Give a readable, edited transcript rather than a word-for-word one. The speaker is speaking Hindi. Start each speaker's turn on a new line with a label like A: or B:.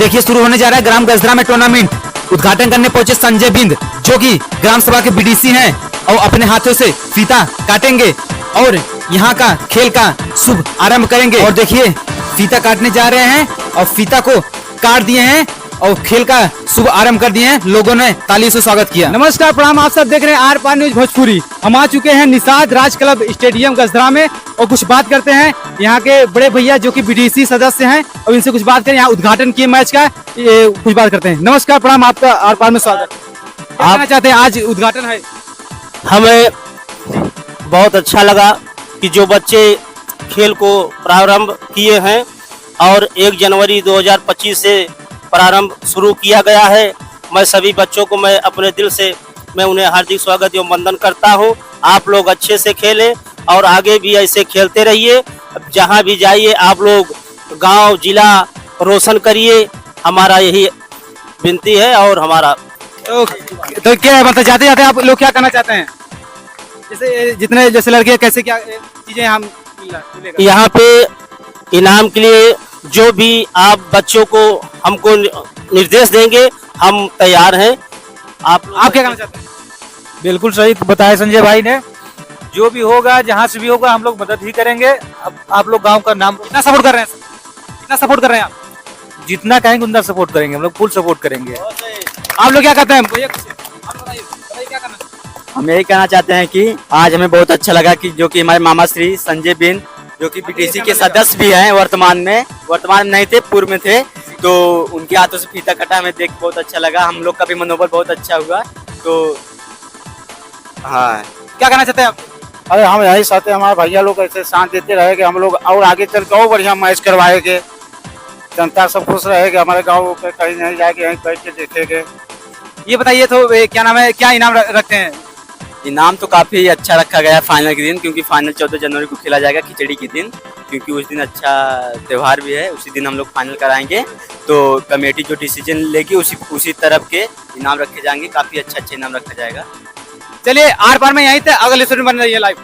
A: देखिए शुरू होने जा रहा है ग्राम गजरा में टूर्नामेंट। उद्घाटन करने पहुंचे संजय बिंद जो कि ग्राम सभा के बीडीसी हैं और अपने हाथों से फीता काटेंगे और यहाँ का खेल का शुभ आरंभ करेंगे। और देखिए फीता काटने जा रहे हैं और फीता को काट दिए हैं और खेल का शुभ आरंभ कर दिए हैं। लोगों ने ताली से स्वागत किया। नमस्कार, प्रणाम, आप सब देख रहे हैं आर पार न्यूज भोजपुरी। हम आ चुके हैं निषाद राज क्लब स्टेडियम गजरा में और कुछ बात करते हैं यहाँ के बड़े भैया जो कि बीडीसी सदस्य हैं और इनसे कुछ बात करें। यहाँ उद्घाटन किए मैच का, कुछ बात करते हैं। नमस्कार, प्रणाम, आपका आर पार में स्वागत। क्या कहना चाहते हैं, आज उद्घाटन है?
B: हमें बहुत अच्छा लगा कि जो बच्चे खेल को प्रारंभ किए हैं और 1 जनवरी 2025 से प्रारंभ शुरू किया गया है। मैं सभी बच्चों को मैं अपने दिल से मैं उन्हें हार्दिक स्वागत एवं वंदन करता हूं। आप लोग अच्छे से खेलें और आगे भी ऐसे खेलते रहिए। जहां भी जाइए आप लोग गांव जिला रोशन करिए, हमारा यही विनती है। और हमारा
A: तो क्या मतलब जाते जाते आप लोग क्या कहना चाहते हैं? जैसे जितने जैसे लड़के कैसे क्या चीजें हम
B: यहाँ पे इनाम के लिए जो भी आप बच्चों को हमको निर्देश देंगे, हम तैयार हैं। आप
A: क्या कहना चाहते हैं?
C: बिल्कुल सही बताया संजय भाई ने। जो भी होगा, जहाँ से भी होगा, हम लोग मदद ही करेंगे। अब आप लोग गांव का नाम
A: कितना सपोर्ट कर रहे हैं? कितना सपोर्ट कर रहे हैं आप?
C: जितना कहेंगे उतना सपोर्ट करेंगे, हम लोग फुल सपोर्ट करेंगे।
A: आप लोग क्या कहते हैं?
D: हम यही कहना चाहते हैं कि आज हमें बहुत अच्छा लगा कि जो कि हमारे मामा श्री संजय बिंद जो कि बीटीसी के सदस्य भी हैं, वर्तमान में नहीं थे, पूर्व में थे, तो उनके हाथों से फीता कटा हमें देख बहुत अच्छा लगा। हम लोग का भी मनोबल बहुत अच्छा हुआ। तो हाँ,
A: क्या कहना चाहते हैं आप?
E: अरे हम यही चाहते हैं हमारे भैया लोग ऐसे साथ देते रहेंगे, हम लोग और आगे चल के और बढ़िया मैच करवाएंगे। जनता सब खुश रहेगी, हमारे गाँव कहीं नहीं जाएगी, यहीं बैठ के देखेंगे।
A: ये बताइए तो क्या नाम है, क्या इनाम रखते हैं?
D: इनाम तो काफी अच्छा रखा गया है फाइनल के दिन, क्योंकि फाइनल 14 जनवरी को खेला जाएगा खिचड़ी के दिन, क्योंकि उस दिन अच्छा त्यौहार भी है। उसी दिन हम लोग फाइनल कराएंगे, तो कमेटी जो डिसीजन लेगी उसी तरफ के इनाम रखे जाएंगे। काफी अच्छा इनाम रखा जाएगा।
A: चलिए आर पार में यहीं थे, अगले स्टूडेंट बन रही है लाइव।